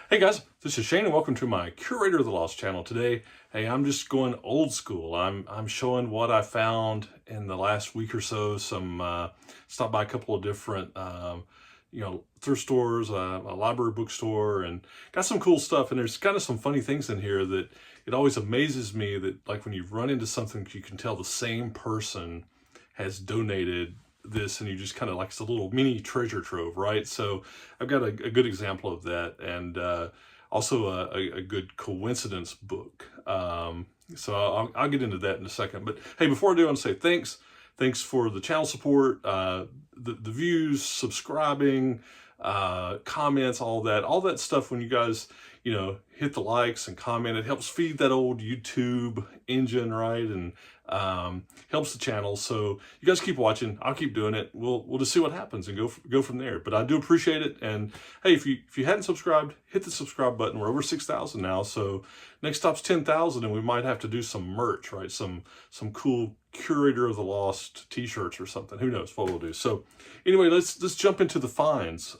Hey guys, this is Shane and welcome to my Curator of the Lost channel. Today, hey, I'm just going old school. I'm showing what I found in the last week or so. Stopped by a couple of different thrift stores, a library bookstore, and got some cool stuff. And there's kind of some funny things in here that it always amazes me that, like, when you run into something, you can tell the same person has donated this, and you just kind of, like, it's a little mini treasure trove, right? So I've got a good example of that, and also a good coincidence book. So I'll get into that in a second. But hey, before I do, I want to say thanks for the channel support, the views, subscribing, comments, all that stuff. When you guys hit the likes and comment, it helps feed that old YouTube engine, right? And helps the channel. So you guys keep watching. I'll keep doing it. We'll just see what happens and go from there. But I do appreciate it. And hey, if you hadn't subscribed, hit the subscribe button. We're over 6,000 now. So next stop's 10,000, and we might have to do some merch, right? Some cool Curator of the Lost t-shirts or something. Who knows what we'll do. So anyway, let's jump into the finds.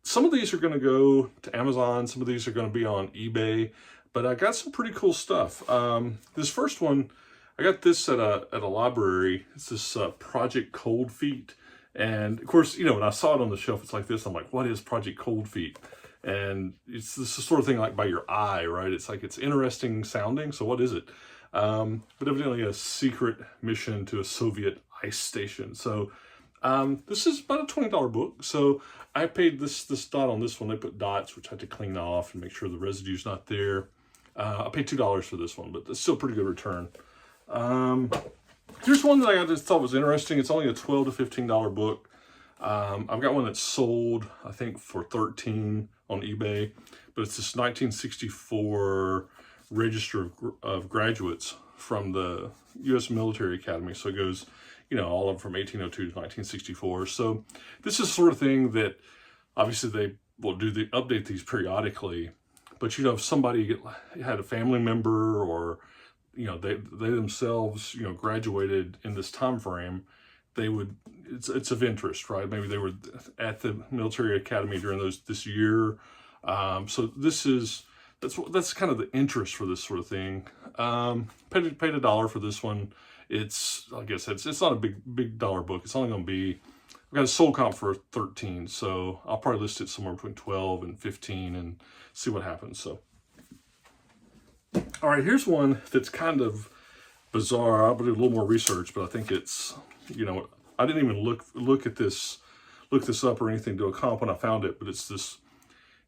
Some of these are going to go to Amazon. Some of these are going to be on eBay. But I got some pretty cool stuff. This first one, I got this at a library. It's this Project Cold Feet. And of course, when I saw it on the shelf, it's like this. I'm like, what is Project Cold Feet? And it's this sort of thing like by your eye, right? It's like, it's interesting sounding. So what is it? But evidently a secret mission to a Soviet ice station. So this is about a $20 book. So I paid this dot on this one. They put dots, which I had to clean off and make sure the residue's not there. I paid $2 for this one, but it's still a pretty good return. Here's one that I just thought was interesting. It's only a $12 to $15 book. I've got one that's sold, I think, for $13 on eBay, but it's this 1964 Register of Graduates from the U.S. Military Academy. So it goes, all of them from 1802 to 1964. So this is the sort of thing that obviously they will update these periodically. But if somebody had a family member, or they themselves graduated in this time frame, it's of interest, right? Maybe they were at the military academy during this year. So that's kind of the interest for this sort of thing. Paid $1 for this one. Like I said, it's not a big dollar book. It's only going to be, I've got a sold comp for 13, so I'll probably list it somewhere between 12 and 15 and see what happens. So, all right, here's one that's kind of bizarre. I'll do a little more research, but I think it's, I didn't even look this up or anything to a comp when I found it, but it's this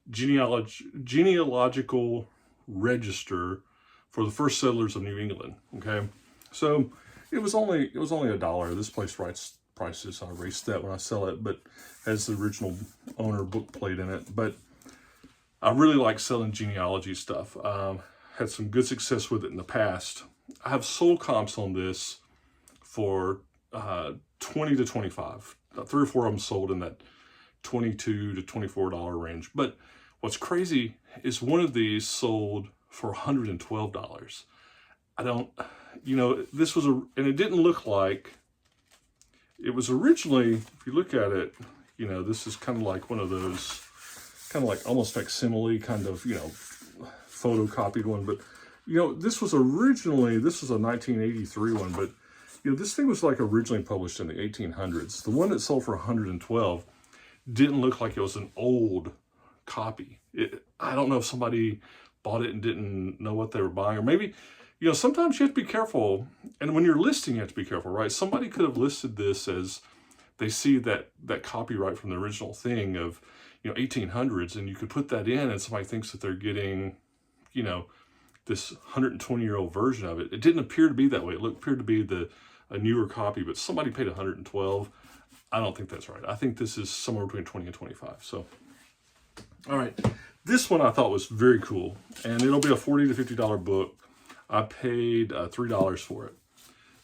genealogical register for the first settlers of New England. Okay, so it was only $1. This place writes prices. I erased that when I sell it, but has the original owner book plate in it. But I really like selling genealogy stuff. Had some good success with it in the past. I have sold comps on this for 20 to 25. 3 or 4 of them sold in that $22 to $24 range. But what's crazy is one of these sold for $112. This was and it didn't look like, it was originally, if you look at it, this is kind of like one of those, kind of like almost facsimile, kind of, photocopied one. But, this was a 1983 one, but, this thing was like originally published in the 1800s. The one that sold for $112 didn't look like it was an old copy. I don't know if somebody bought it and didn't know what they were buying, or maybe, sometimes you have to be careful. And when you're listing, you have to be careful, right? Somebody could have listed this as they see that copyright from the original thing of, 1800s, and you could put that in, and somebody thinks that they're getting, this 120-year-old version of it. It didn't appear to be that way. It appeared to be a newer copy, but somebody paid $112. I don't think that's right. I think this is somewhere between 20 and 25. So, all right. This one I thought was very cool, and it'll be a $40 to $50 book. I paid $3 for it,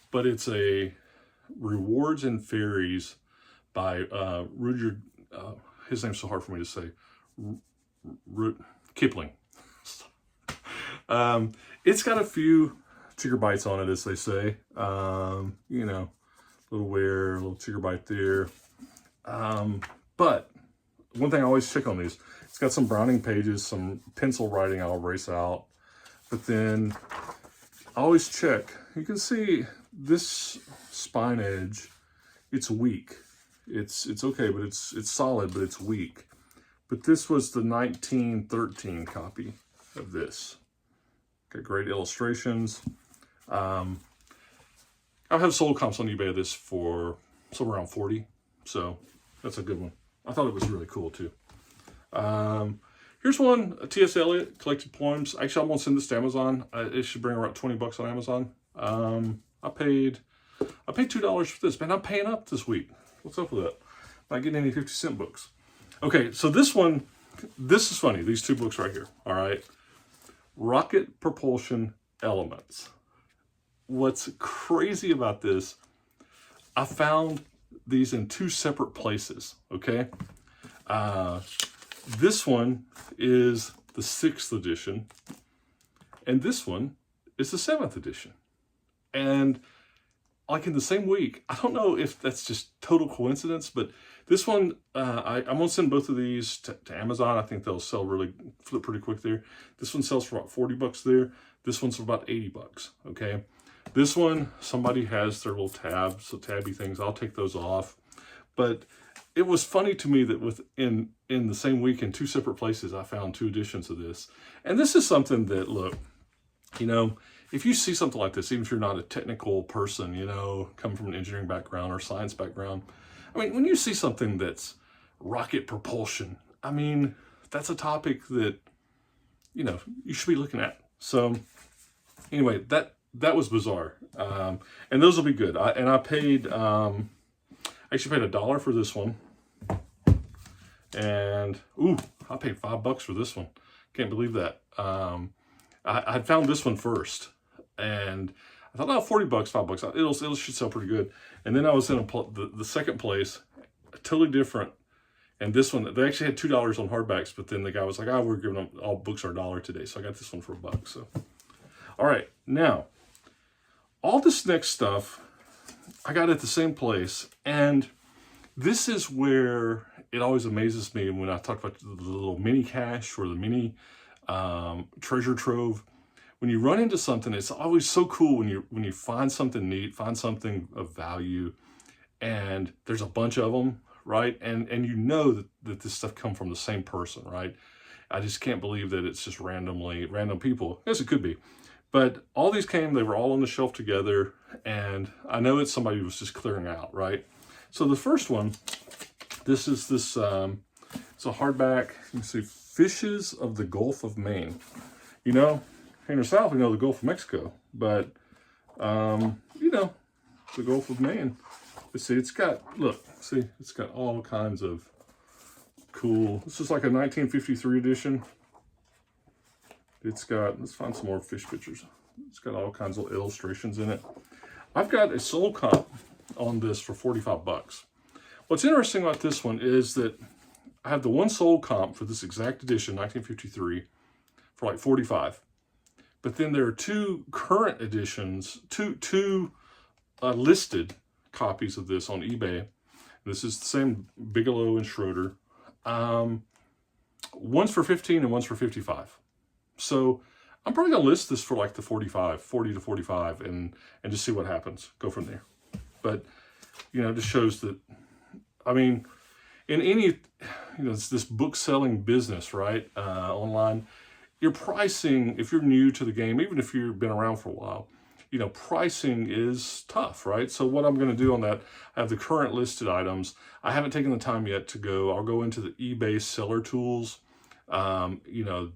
but it's a Rewards and Fairies by Rudyard. His name's so hard for me to say. Kipling. It's got a few ticker bites on it, as they say. Little wear, a little ticker bite there. But one thing I always check on these, It's got some Browning pages, some pencil writing I'll erase out. But then I always check. You can see this spine edge, it's weak. It's okay, but it's solid, but it's weak. But this was the 1913 copy of this. Got great illustrations. I have sold comps on eBay of this for somewhere around 40, so that's a good one. I thought it was really cool too. Here's one, T.S. Elliot, collected poems. Actually, I'm gonna send this to Amazon. It should bring around 20 bucks on Amazon. I paid $2 for this. Man, I'm paying up this week. What's up with that? Not getting any 50-cent books. Okay, so this one, this is funny. These two books right here, all right? Rocket Propulsion Elements. What's crazy about this, I found these in two separate places, okay? This one is the 6th edition, and this one is the 7th edition. And like in the same week, I don't know if that's just total coincidence, but this one, I'm gonna send both of these to Amazon. I think they'll sell flip pretty quick there. This one sells for about 40 bucks there. This one's for about 80 bucks, okay? This one, somebody has their little tabs, so tabby things, I'll take those off. But it was funny to me that in the same week in two separate places, I found two editions of this. And this is something that, look, you know, if you see something like this, even if you're not a technical person, you know, coming from an engineering background or science background, I mean, when you see something that's rocket propulsion, I mean, that's a topic that, you know, you should be looking at. So anyway, that was bizarre. And those will be good. I paid, I actually paid $1 for this one. And, ooh, I paid $5 for this one. Can't believe that. I found this one first. And I thought, oh, 40 bucks, $5. It should sell pretty good. And then I was in the second place, totally different. And this one, they actually had $2 on hardbacks, but then the guy was like, oh, we're giving them, all books are $1 today. So I got this one for $1. So, all right, now, all this next stuff, I got at the same place. And this is where it always amazes me when I talk about the little mini cache or the mini treasure trove. When you run into something, it's always so cool when you find something neat, find something of value, and there's a bunch of them, right? And you know that this stuff come from the same person, right? I just can't believe that it's just random people. Yes, it could be. But all these came, they were all on the shelf together, and I know it's somebody who was just clearing out, right? So the first one, this is it's a hardback, you can see Fishes of the Gulf of Maine. You know, here in the South, we know the Gulf of Mexico, but, you know, the Gulf of Maine. But see, it's got all kinds of cool, this is like a 1953 edition. It's got, let's find some more fish pictures. It's got all kinds of illustrations in it. I've got a sold comp on this for 45 bucks. What's interesting about this one is that I have the one sold comp for this exact edition, 1953, for like 45. But then there are two current editions, two listed copies of this on eBay. This is the same Bigelow and Schroeder. One's for 15 and one's for 55. So I'm probably gonna list this for like the 40 to 45 and just see what happens. Go from there. But, you know, it just shows that, I mean, in any, you know, it's this book selling business, right? Online, your pricing, if you're new to the game, even if you've been around for a while, you know, pricing is tough, right? So what I'm going to do on that, I have the current listed items. I haven't taken the time yet to go. I'll go into the eBay seller tools, you know,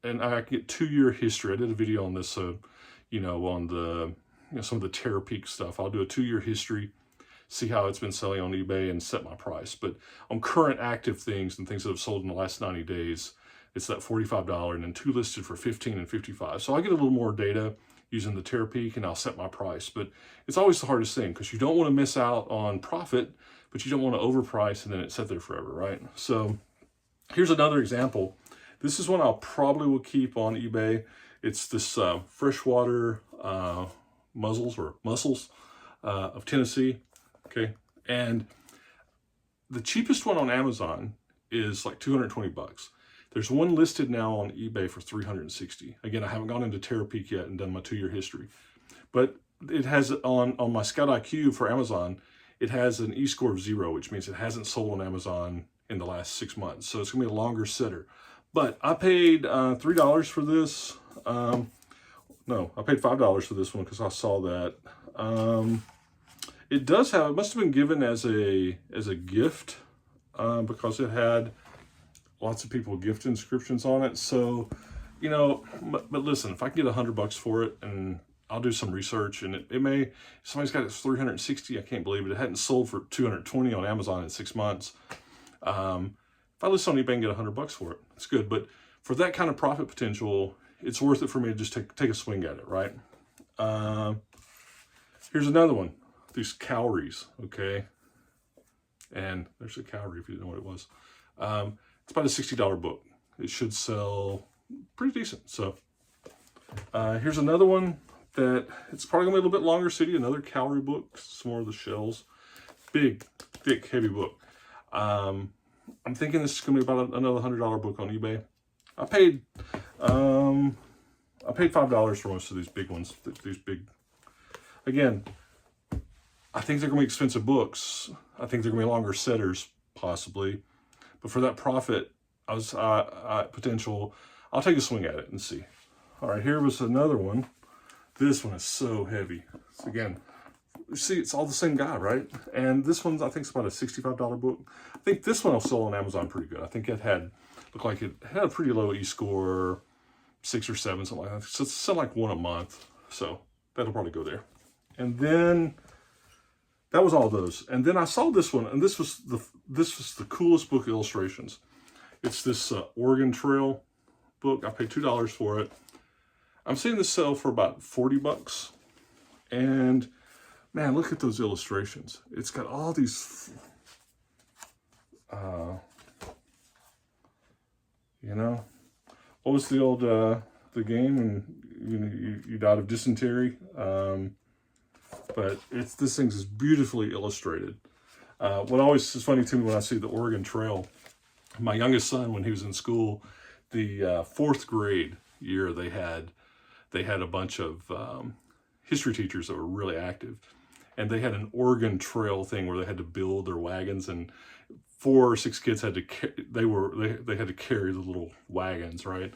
and I get 2-year history. I did a video on this, so, you know, on the, you know, some of the Terror Peak stuff. I'll do a 2-year history, see how it's been selling on eBay and set my price. But on current active things and things that have sold in the last 90 days, it's that $45 and then 2 listed for 15 and 55. So I get a little more data using the Terror Peak and I'll set my price. But it's always the hardest thing because you don't want to miss out on profit, but you don't want to overprice and then it sit there forever, right? So here's another example. This is one I'll probably will keep on eBay. It's this Freshwater Muzzles of Tennessee, okay? And the cheapest one on Amazon is like 220 bucks. There's one listed now on eBay for 360. Again, I haven't gone into Terapeak yet and done my 2-year history, but it has on my ScoutIQ for Amazon, it has an e-score of 0, which means it hasn't sold on Amazon in the last 6 months. So it's gonna be a longer sitter. But I paid $3 for this. No, I paid $5 for this one because I saw that. It does have, it must have been given as a gift because it had lots of people gift inscriptions on it. So, you know, but listen, if I can get $100 for it, and I'll do some research, and it may, somebody's got it for 360, I can't believe it. It hadn't sold for 220 on Amazon in 6 months. If I list on eBay and get $100 for it, it's good. But for that kind of profit potential, it's worth it for me to just take a swing at it, right? Here's another one, these cowries, okay? And there's a cowrie if you didn't know what it was. It's about a $60 book. It should sell pretty decent. So here's another one that it's probably gonna be a little bit longer city, another cowrie book, some more of the shells. Big, thick, heavy book. I'm thinking this is gonna be about another $100 book on eBay. I paid $5 for most of these big ones. These big, again, I think they're gonna be expensive books. I think they're gonna be longer setters, possibly. But for that profit, potential, I'll take a swing at it and see. All right, here was another one. This one is so heavy. So again, you see, it's all the same guy, right? And this one, I think, is about a $65 book. I think this one will sell on Amazon pretty good. I think it looked like it had a pretty low e-score, 6 or 7, something like that. So it's something like 1 a month. So that'll probably go there. And then that was all those. And then I saw this one, and this was the coolest book of illustrations. It's this Oregon Trail book. I paid $2 for it. I'm seeing this sell for about 40 bucks. And man, look at those illustrations. It's got all these, you know, what was the old, the game when you died of dysentery? But this thing is beautifully illustrated. What always is funny to me when I see the Oregon Trail, my youngest son, when he was in school, the 4th grade year, they had a bunch of history teachers that were really active, and they had an Oregon Trail thing where they had to build their wagons, and 4 or 6 kids had to they had to carry the little wagons, right?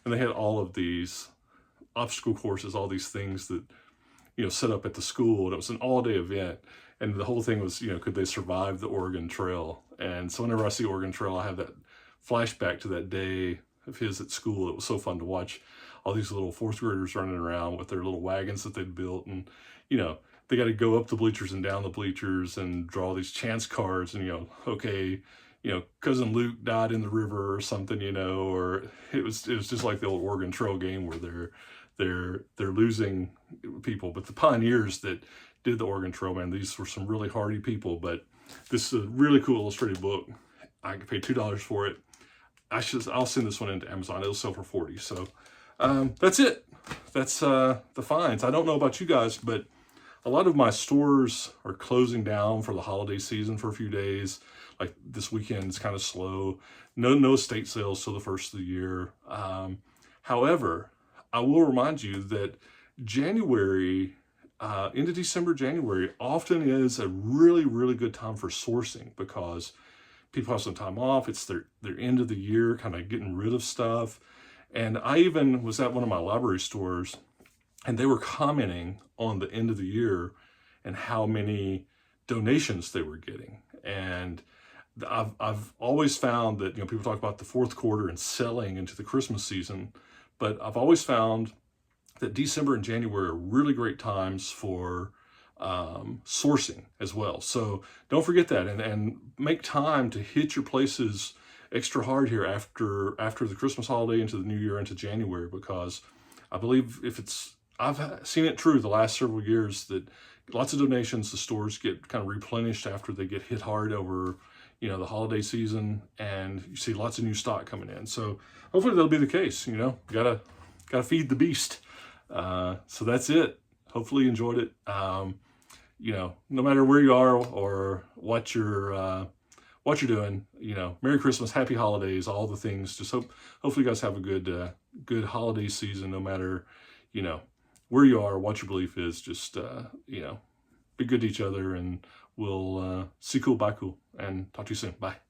And they had all of these obstacle courses, all these things that, you know, set up at the school, and it was an all-day event. And the whole thing was, you know, could they survive the Oregon Trail? And so whenever I see Oregon Trail, I have that flashback to that day of his at school. It was so fun to watch all these little 4th graders running around with their little wagons that they'd built. And, you know, they got to go up the bleachers and down the bleachers and draw these chance cards. And, you know, okay, you know, Cousin Luke died in the river or something, you know, or it was just like the old Oregon Trail game where they're losing people. But the pioneers that did the Oregon Trail, man, these were some really hardy people. But this is a really cool illustrated book. I paid $2 for it. I'll send this one into Amazon. It'll sell for 40. So that's it. That's the finds. I don't know about you guys, but a lot of my stores are closing down for the holiday season for a few days. Like this weekend is kind of slow. No estate sales till the first of the year. However, I will remind you that January, into December, January often is a really, really good time for sourcing because people have some time off. It's their end of the year, kind of getting rid of stuff. And I even was at one of my library stores, and they were commenting on the end of the year and how many donations they were getting. And I've always found that, you know, people talk about the 4th quarter and selling into the Christmas season, but I've always found that December and January are really great times for sourcing as well. So don't forget that, and make time to hit your places extra hard here after the Christmas holiday into the new year, into January, because I believe I've seen it true the last several years that lots of donations, the stores get kind of replenished after they get hit hard over, you know, the holiday season, and you see lots of new stock coming in. So hopefully that'll be the case. You know, gotta feed the beast. So that's it. Hopefully you enjoyed it. You know, no matter where you are or what your what you're doing. You know, Merry Christmas, Happy Holidays, all the things. Just hopefully you guys have a good holiday season, no matter, you know, where you are, what your belief is. Just, you know, be good to each other, and we'll see cool, bye cool, and talk to you soon. Bye.